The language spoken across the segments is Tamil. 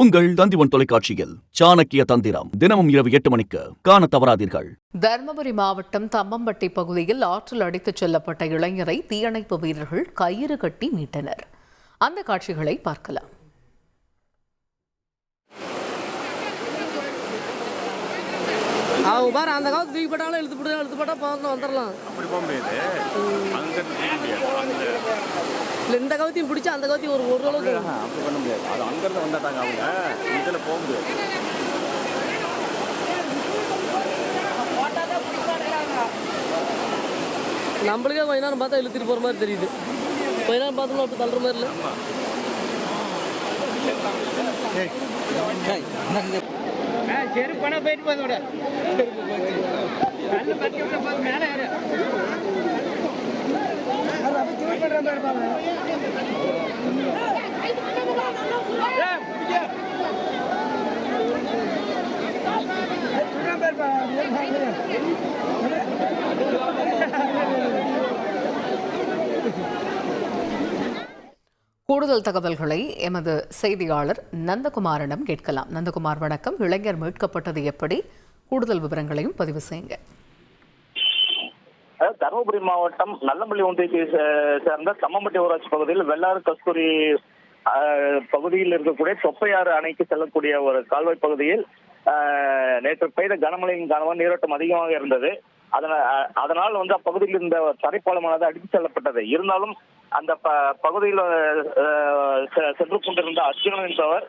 உங்கள் தந்திவன் தொலைக்காட்சியில் சாணக்கிய தந்திரம் தினமும் இரவு 8 மணிக்கு காண தவறாதீர்கள். தர்மபுரி மாவட்டம் தம்மம்பட்டி பகுதியில் ஆற்றில் அடித்துச் செல்லப்பட்ட இளைஞரை தீயணைப்பு வீரர்கள் கயிறு கட்டி மீட்டனர். அந்த காட்சிகளை பார்க்கலாம். அந்த காலத்து தூக்கி போட்டாலும் இழுத்து போட்டா வந்துடலாம். அப்படி போக முடியாது. இல்லை இந்த கவுத்தையும் பிடிச்சி அந்த கவுத்தையும் ஒரு அளவுக்கு அப்படி பண்ண முடியாது. அது அங்கிருந்து வந்துட்டாங்க அவங்க இதில் போக முடியாது. நம்மளுக்கே கொஞ்ச நேரம் பார்த்தா இழுத்துட்டு போகிற மாதிரி தெரியுது. கொஞ்ச நேரம் பார்த்தோம்னா அப்படி தள்ளுற மாதிரி இல்லை. செருப்பான போயிட்டு போது விட நல்ல பற்றி விட மேலே கூடுதல் தகவல்களை எமது செய்தியாளர் நந்தகுமாரிடம் கேட்கலாம். நந்தகுமார் வணக்கம். இளைஞர் மீட்கப்பட்டது எப்படி? கூடுதல் விவரங்களையும் பதிவு செய்யுங்க. தருமபுரி மாவட்டம் நல்லம்பள்ளி ஒன்றியத்தை சேர்ந்த தம்மம்பட்டி ஊராட்சி பகுதியில் வெள்ளாறு கஸ்தூரி பகுதியில் இருக்கக்கூடிய தொப்பையாறு அணைக்கு செல்லக்கூடிய ஒரு கால்வாய் பகுதியில் நேற்று பெய்த கனமழையின் காரணமாக நீரோட்டம் அதிகமாக இருந்தது. அதனால் அப்பகுதியில் இருந்த தரைப்பாலமானது அடித்து செல்லப்பட்டது. இருந்தாலும் அந்த பகுதியில் சென்று கொண்டிருந்த அர்ஜுனன் என்பவர்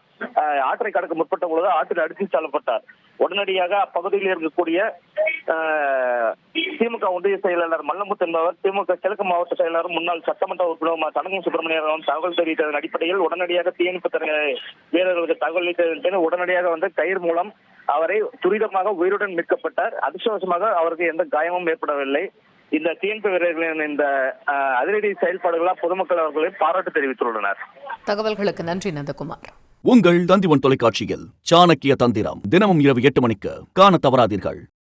ஆற்றை கடக்க முற்பட்ட பொழுது ஆற்றில் அடித்து செல்லப்பட்டார். உடனடியாக அப்பகுதியில் இருக்கக்கூடிய திமுக ஒன்றிய செயலாளர் மல்லமுத்து என்பவர், திமுக கிழக்கு மாவட்ட செயலாளர், முன்னாள் சட்டமன்ற உறுப்பினர் தனகம் சுப்பிரமணியன் தகவல் தெரிவித்ததன் அடிப்படையில் உடனடியாக தீயணைப்பு வீரர்களுக்கு தகவல் அளித்ததன் உடனடியாக கயிறு மூலம் அவரை துரிதமாக உயிருடன் மீட்கப்பட்டார். அதிர்ஷ்டவசமாக அவருக்கு எந்த காயமும் ஏற்படவில்லை. இந்த தீயணைப்பு வீரர்களின் இந்த அதிரடி செயல்பாடுகளால் பொதுமக்கள் அவர்களை பாராட்டு தெரிவித்துள்ளனர். தகவல்களுக்கு நன்றி நந்தகுமார். உங்கள் தந்திவன் தொலைக்காட்சியில் சாணக்கிய தந்திரம் தினமும் இரவு 8 மணிக்கு காண தவறாதீர்கள்.